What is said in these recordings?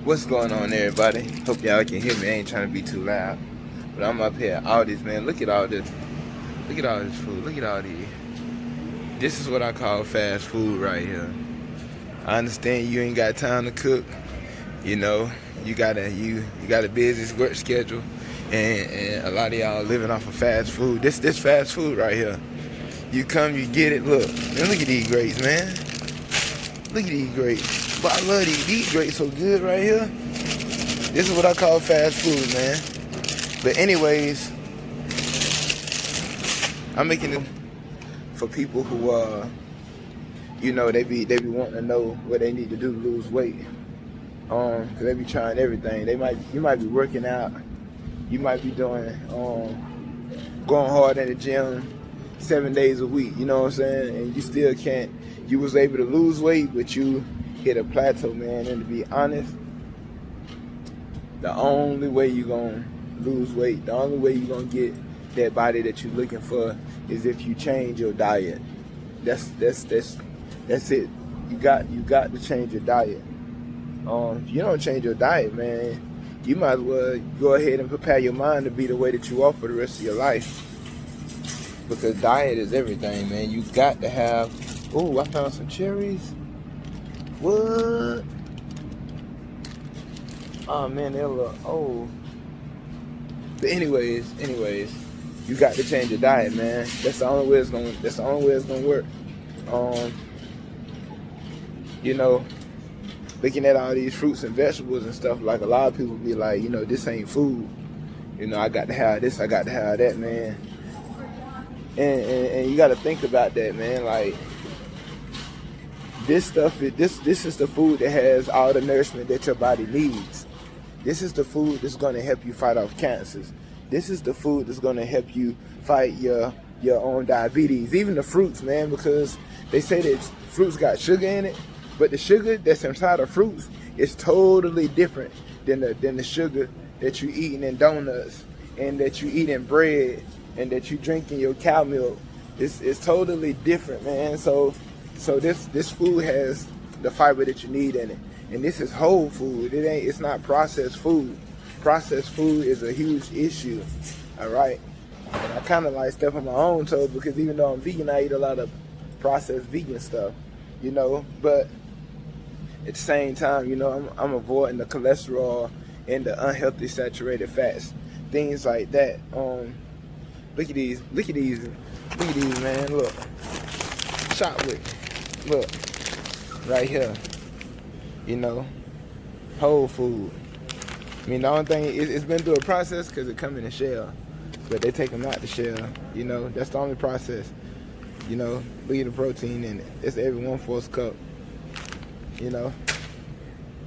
What's going on, everybody? Hope y'all can hear me. I ain't trying to be too loud, but I'm up here. All this, man. Look at all this. Look at all this food. Look at all these. This is what I call fast food right here. I understand you ain't got time to cook. You know, you got a busy work schedule, and a lot of y'all living off of fast food. This fast food right here. You come, you get it. Look, man, look at these grapes, man. Look at these grapes. But I love these grapes so good right here. This is what I call fast food, man. But anyways, I'm making it for people who they be wanting to know what they need to do to lose weight. Cause they be trying everything. You might be working out. You might be doing going hard in the gym 7 days a week, you know what I'm saying? And you still can't. You was able to lose weight, but you hit a plateau, man. And to be honest, the only way you're gonna lose weight, the only way you're gonna get that body that you're looking for is if you change your diet. That's it. You got to change your diet. If you don't change your diet, man, you might as well go ahead and prepare your mind to be the way that you are for the rest of your life. Because diet is everything, man. You got to have. Oh, I found some cherries. What? Oh man, they're a little old. But anyways, you got to change your diet, man. That's the only way it's gonna work. Looking at all these fruits and vegetables and stuff, like a lot of people be like, this ain't food. I got to have this, I got to have that, man. And you got to think about that, man. Like, this stuff, this is the food that has all the nourishment that your body needs. This is the food that's going to help you fight off cancers. This is the food that's going to help you fight your own diabetes. Even the fruits, man, because they say that fruits got sugar in it, but the sugar that's inside of fruits is totally different than the sugar that you eating in donuts and that you eat in bread and that you drink in your cow milk. It's totally different, man. So this food has the fiber that you need in it, and this is whole food. It's not processed food. Processed food is a huge issue. All right, and I kind of like step on my own toes because even though I'm vegan, I eat a lot of processed vegan stuff, But at the same time, I'm avoiding the cholesterol and the unhealthy saturated fats, things like that. Look at these, man. Look, Shopwick. Look, right here, whole food. I mean, the only thing, it's been through a process because it come in a shell, but they take them out the shell, that's the only process. Look at the protein in it. It's every 1/4 cup,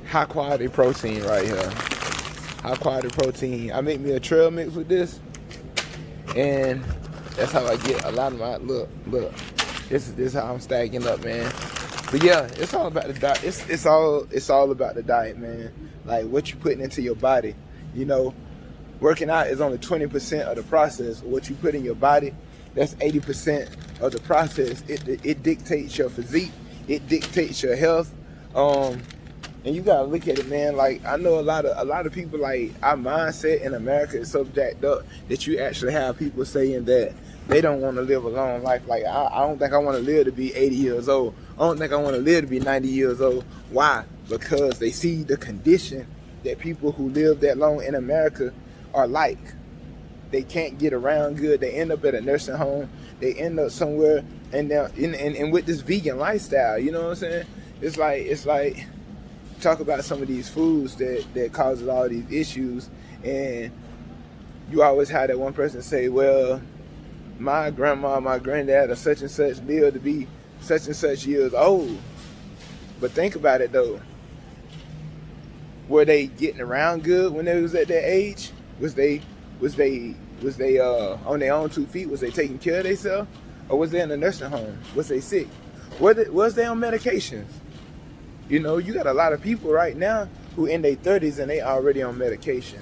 high quality protein right here. High quality protein. I make me a trail mix with this, and that's how I get a lot of my, look. This is how I'm stacking up, man. But yeah, it's all about the diet. It's all about the diet, man. Like what you putting into your body. Working out is only 20% of the process. What you put in your body, that's 80% of the process. It dictates your physique. It dictates your health. And you gotta look at it, man. Like, I know a lot of people, like, our mindset in America is so jacked up that you actually have people saying that they don't want to live a long life. Like, I don't think I want to live to be 80 years old. I don't think I want to live to be 90 years old. Why? Because they see the condition that people who live that long in America are like. They can't get around good. They end up at a nursing home. They end up somewhere, and with this vegan lifestyle, you know what I'm saying? It's like talk about some of these foods that causes all these issues, and you always have that one person say, well, my grandma, my granddad are such and such lived to be such and such years old. But think about it though. Were they getting around good when they was at that age? Was they on their own 2 feet? Was they taking care of themselves? Or was they in a nursing home? Was they sick? Was they on medications? You got a lot of people right now who in their 30s and they already on medication.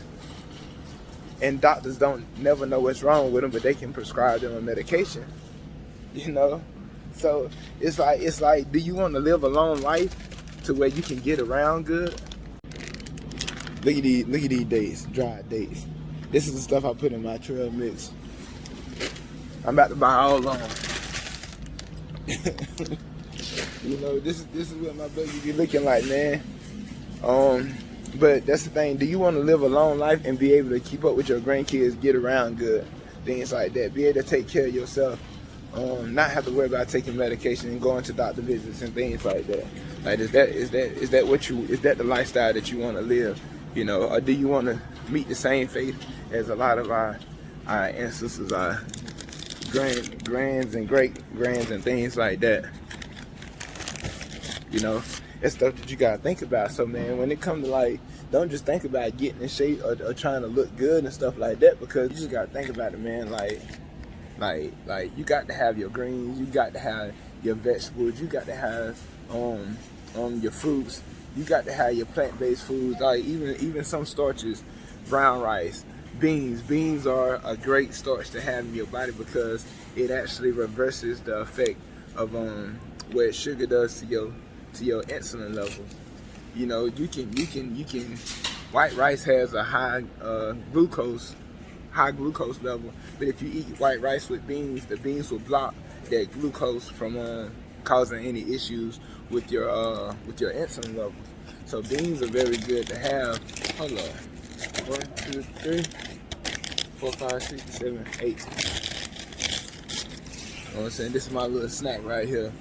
And doctors don't never know what's wrong with them, but they can prescribe them a medication. So it's like, do you want to live a long life to where you can get around good? Look at these dates, dried dates. This is the stuff I put in my trail mix. I'm about to buy all of them. You know, this is what my baby be looking like, man. But that's the thing. Do you want to live a long life and be able to keep up with your grandkids, get around good, things like that, be able to take care of yourself, not have to worry about taking medication and going to doctor visits and things like that? Like, is that the lifestyle that you want to live? You know, or do you want to meet the same fate as a lot of our ancestors, our grands and great grands and things like that? You know, it's stuff that you gotta think about. So man, when it comes to like, don't just think about getting in shape or trying to look good and stuff like that, because you just gotta think about it, man. Like you got to have your greens, you got to have your vegetables, you got to have your fruits, you got to have your plant-based foods, like even some starches, brown rice, beans. Beans are a great starch to have in your body because it actually reverses the effect of what sugar does to your insulin level. You know, you can white rice has a high glucose level, but if you eat white rice with beans, the beans will block that glucose from causing any issues with your insulin levels. So beans are very good to have. Hold on. 1, 2, 3, 4, 5, 6, 7, 8. You know what I'm saying? This is my little snack right here.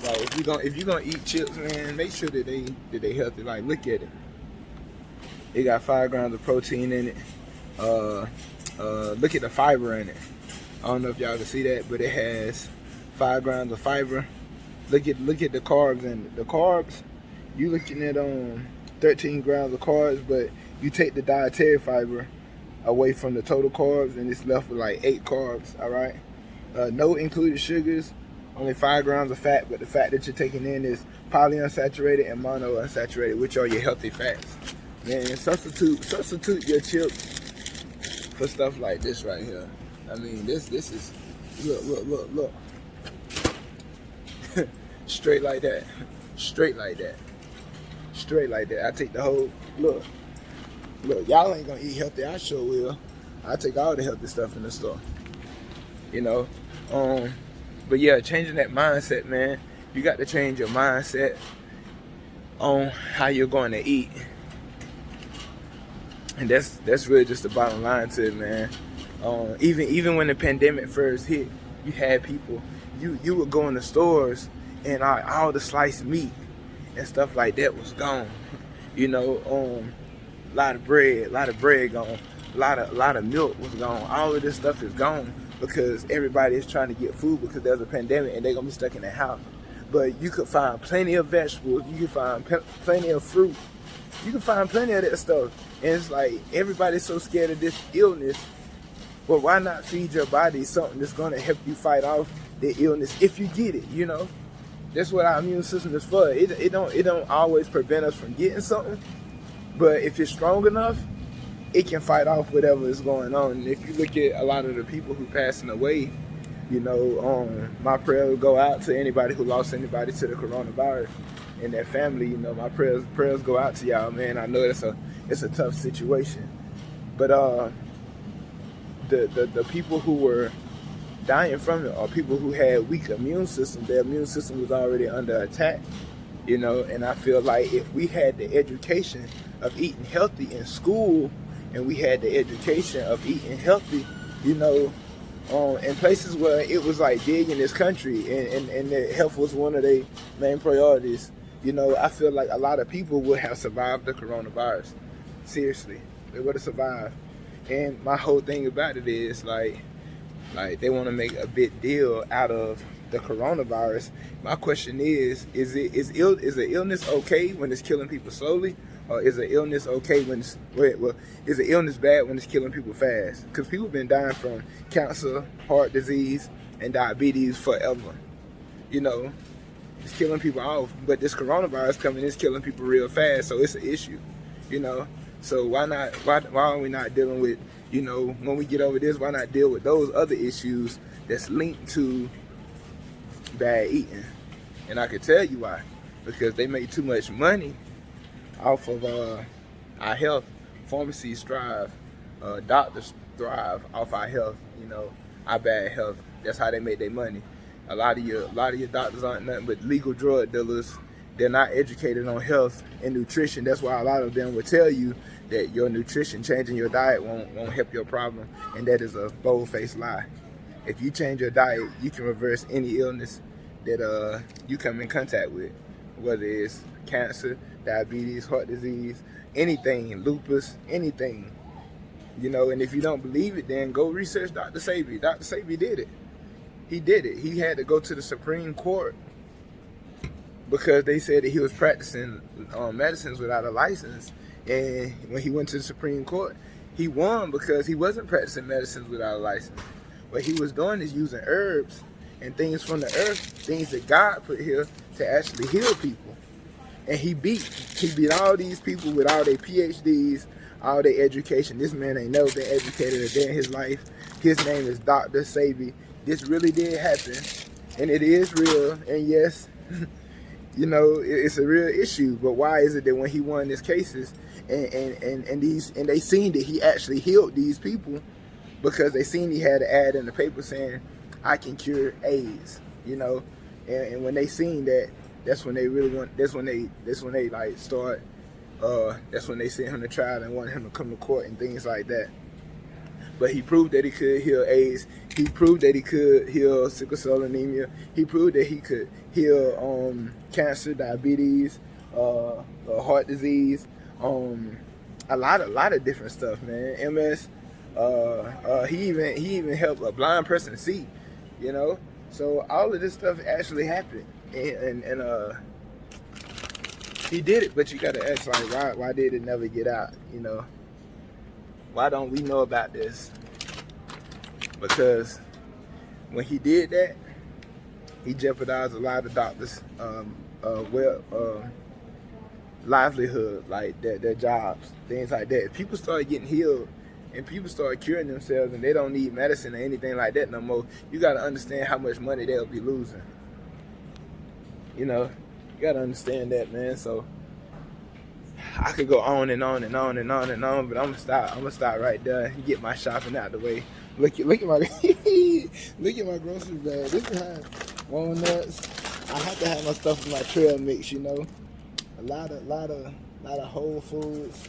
Like, if you're gonna eat chips, man, make sure that they healthy. Like, look at it. It got 5 grams of protein in it. Look at the fiber in it. I don't know if y'all can see that, but it has 5 grams of fiber. Look at the carbs in it. The carbs, you looking at 13 grams of carbs, but you take the dietary fiber away from the total carbs, and it's left with like 8 carbs. All right. No included sugars. Only 5 grams of fat, but the fat that you're taking in is polyunsaturated and monounsaturated, which are your healthy fats. Man, substitute your chips for stuff like this right here. I mean, this is look. Straight like that. Straight like that. Straight like that. I take the whole look. Y'all ain't gonna eat healthy. I sure will. I take all the healthy stuff in the store. You know. But yeah, changing that mindset, man. You got to change your mindset on how you're going to eat. And that's really just the bottom line to it, man. Even when the pandemic first hit, you had people, you would go in the stores and all the sliced meat and stuff like that was gone. You know, a lot of bread gone. A lot of milk was gone. All of this stuff is gone because everybody is trying to get food because there's a pandemic and they're gonna be stuck in their house. But you could find plenty of vegetables. You could find plenty of fruit. You can find plenty of that stuff. And it's like everybody's so scared of this illness. Well, why not feed your body something that's gonna help you fight off the illness if you get it? You know, that's what our immune system is for. It don't always prevent us from getting something, but if it's strong enough, it can fight off whatever is going on. And if you look at a lot of the people who passing away, you know, my prayers go out to anybody who lost anybody to the coronavirus and their family. You know, my prayers go out to y'all, man. I know it's a tough situation, but the people who were dying from it are people who had weak immune systems. Their immune system was already under attack, you know. And I feel like if we had the education of eating healthy in school, and we had the education of eating healthy, you know, in places where it was like big in this country, and that health was one of their main priorities, you know, I feel like a lot of people would have survived the coronavirus. Seriously, they would have survived. And my whole thing about it is like they want to make a big deal out of the coronavirus. My question is the illness okay when it's killing people slowly? Or is an illness okay when is an illness bad when it's killing people fast? Because people have been dying from cancer, heart disease, and diabetes forever. You know, it's killing people off. But this coronavirus coming is killing people real fast, so it's an issue. You know, so why are we not dealing with, you know, when we get over this, why not deal with those other issues that's linked to bad eating? And I can tell you why. Because they make too much money off of our health. Pharmacies thrive, doctors thrive off our health. You know, our bad health. That's how they make their money. A lot of your doctors aren't nothing but legal drug dealers. They're not educated on health and nutrition. That's why a lot of them will tell you that your nutrition, changing your diet won't help your problem, and that is a bold-faced lie. If you change your diet, you can reverse any illness that you come in contact with, whether it's cancer, diabetes, heart disease, anything, lupus, anything. You know, and if you don't believe it, then go research Dr. Sebi. Dr. Sebi did it. He did it. He had to go to the Supreme Court because they said that he was practicing medicines without a license. And when he went to the Supreme Court, he won because he wasn't practicing medicines without a license. What he was doing is using herbs and things from the earth, things that God put here to actually heal people. And he beat all these people with all their PhDs, all their education. This man ain't never been educated a day in his life. His name is Dr. Sebi. This really did happen, and it is real. And yes, you know, it's a real issue. But why is it that when he won his cases, and they seen that he actually healed these people, because they seen he had an ad in the paper saying, "I can cure AIDS," you know, and when they seen that, that's when they really want. That's when they like start. That's when they sent him to trial and wanted him to come to court and things like that. But he proved that he could heal AIDS. He proved that he could heal sickle cell anemia. He proved that he could heal cancer, diabetes, heart disease, a lot of different stuff, man. MS. He even helped a blind person see, you know. So all of this stuff actually happened, and he did it. But you gotta ask, like, why did it never get out? You know, why don't we know about this? Because when he did that, he jeopardized a lot of doctors' livelihood, like their jobs, things like that. People started getting healed, and people started curing themselves, and they don't need medicine or anything like that no more. You got to understand how much money they'll be losing. You know, you got to understand that, man. So I could go on and on and on and on and on, but I'm gonna stop right there and get my shopping out the way. Look at my look at my grocery bag. This has walnuts. I have to have my stuff in my trail mix, you know. A lot of Whole Foods.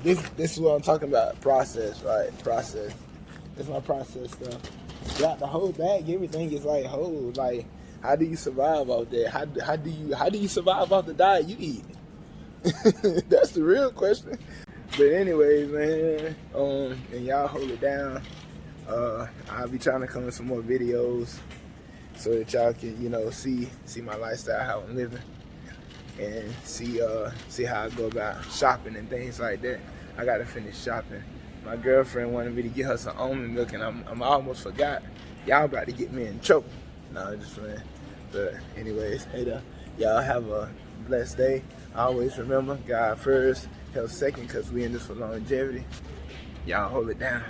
This is what I'm talking about. Process, right? Process. That's my process stuff. Got the whole bag. Everything is like whole. Like, how do you survive off that? How do you survive off the diet you eat? That's the real question. But anyways, man, and y'all hold it down. I'll be trying to come with some more videos so that y'all can, you know, see my lifestyle, how I'm living, and see how I go about shopping and things like that. I gotta finish shopping. My girlfriend wanted me to get her some almond milk, and I'm almost forgot. Y'all about to get me in trouble. No, just playing. But anyways, hey there. Y'all have a blessed day. Always remember, God first, health second, because we in this for longevity. Y'all hold it down.